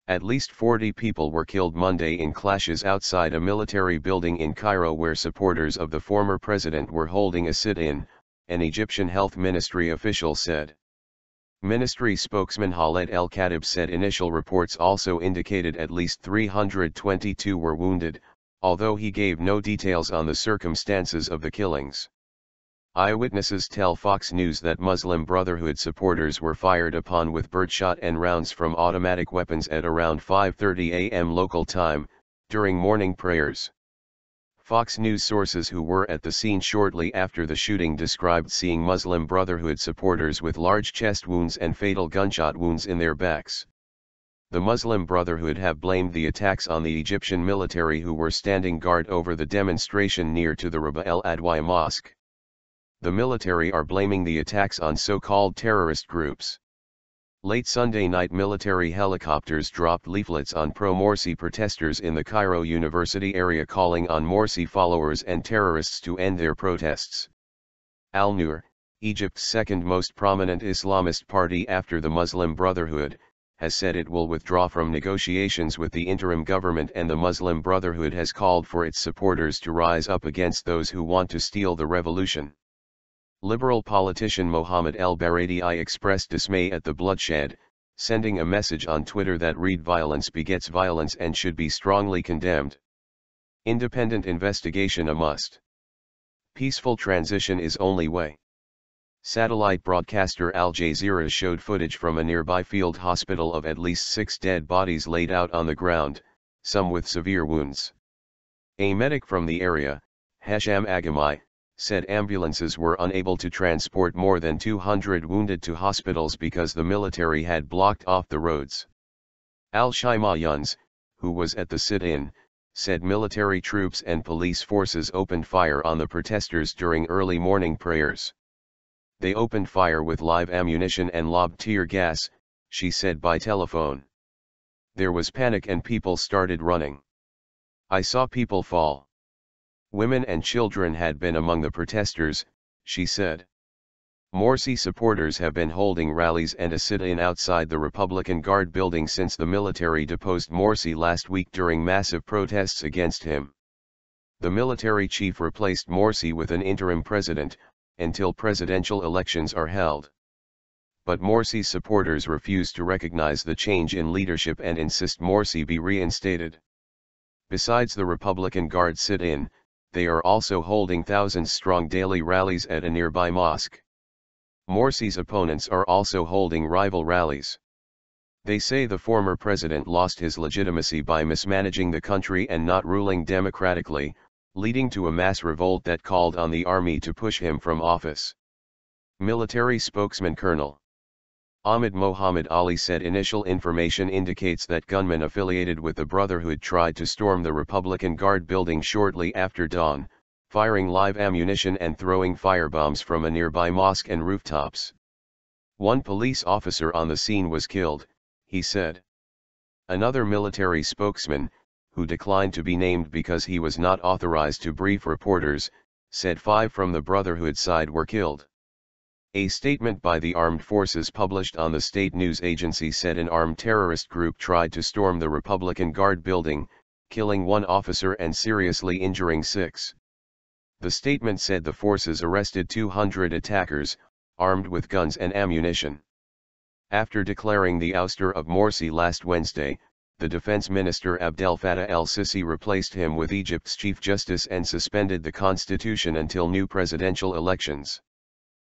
At least 40 people were killed Monday in clashes outside a military building in Cairo where supporters of the former president were holding a sit-in, an Egyptian health ministry official said. Ministry spokesman Khaled el-Khatib said initial reports also indicated at least 322 were wounded, although he gave no details on the circumstances of the killings. Eyewitnesses tell Fox News that Muslim Brotherhood supporters were fired upon with birdshot and rounds from automatic weapons at around 5:30 a.m. local time, during morning prayers. Fox News sources who were at the scene shortly after the shooting described seeing Muslim Brotherhood supporters with large chest wounds and fatal gunshot wounds in their backs. The Muslim Brotherhood have blamed the attacks on the Egyptian military who were standing guard over the demonstration near to the Raba El Adwyia mosque. The military are blaming the attacks on so-called terrorist groups. Late Sunday night military helicopters dropped leaflets on pro-Morsi protesters in the Cairo University area calling on Morsi followers and terrorists to end their protests. Al-Noor, Egypt's second most prominent Islamist party after the Muslim Brotherhood, has said it will withdraw from negotiations with the interim government, and the Muslim Brotherhood has called for its supporters to rise up against those who want to steal the revolution. Liberal politician Mohammed el-Baradei expressed dismay at the bloodshed, sending a message on Twitter that read violence begets violence and should be strongly condemned. Independent investigation a must. Peaceful transition is only way. Satellite broadcaster Al Jazeera showed footage from a nearby field hospital of at least 6 dead bodies laid out on the ground, some with severe wounds. A medic from the area, Hasham Agamai, said ambulances were unable to transport more than 200 wounded to hospitals because the military had blocked off the roads. Al-Shaima Yuns, who was at the sit-in, said military troops and police forces opened fire on the protesters during early morning prayers. They opened fire with live ammunition and lobbed tear gas, she said by telephone. There was panic and people started running. I saw people fall. Women and children had been among the protesters, she said. Morsi supporters have been holding rallies and a sit-in outside the Republican Guard building since the military deposed Morsi last week during massive protests against him. The military chief replaced Morsi with an interim president, until presidential elections are held. But Morsi's supporters refuse to recognize the change in leadership and insist Morsi be reinstated. Besides the Republican Guard sit-in, they are also holding thousands-strong daily rallies at a nearby mosque. Morsi's opponents are also holding rival rallies. They say the former president lost his legitimacy by mismanaging the country and not ruling democratically, leading to a mass revolt that called on the army to push him from office. Military spokesman Colonel Ahmed Mohammed Ali said initial information indicates that gunmen affiliated with the Brotherhood tried to storm the Republican Guard building shortly after dawn, firing live ammunition and throwing firebombs from a nearby mosque and rooftops. One police officer on the scene was killed, he said. Another military spokesman, who declined to be named because he was not authorized to brief reporters, said 5 from the Brotherhood side were killed. A statement by the armed forces published on the state news agency said an armed terrorist group tried to storm the Republican Guard building, killing 1 officer and seriously injuring 6. The statement said the forces arrested 200 attackers, armed with guns and ammunition. After declaring the ouster of Morsi last Wednesday, the defense minister Abdel Fattah el-Sisi replaced him with Egypt's chief justice and suspended the constitution until new presidential elections.